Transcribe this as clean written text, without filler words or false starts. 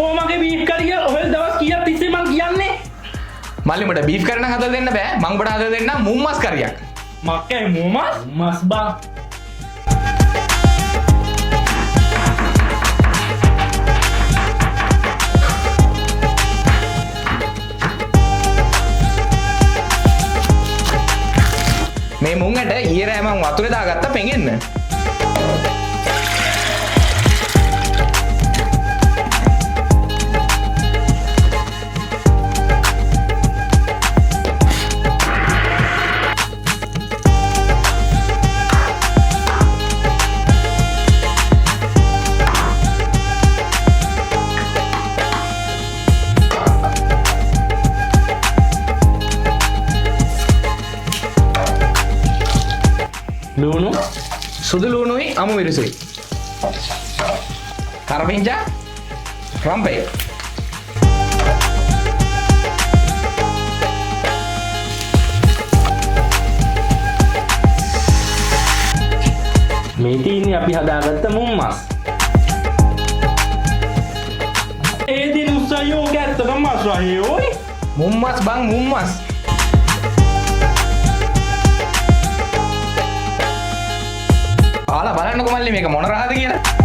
කොහමගේ beef කරිය ඔය දවස් කීයක් තිස්සේ මං කියන්නේ මල්ලි මට බීෆ් කරන හදලා දෙන්න බෑ මං ඔබට හදලා දෙන්න මුම්මස් කරියක් මක්කේ මුම්මස් බං මේ මුංගට ඊයේ රෑ මං වතුරේ දාගත්ත පෙඟෙන්න ලුණු සුදු ලුණුයි අමු මිරිසුයි කරපිංචා රම්පේ මේ තියෙන්නේ අපි හදාගත්ත මුම්මස් ඒ දින උස්සයෝ ගැත්තම මස් රහේ ඔයි මුම්මස් බං මුම්මස් ආලා බලන්නකො මල්ලි මේක මොන රහද කියලා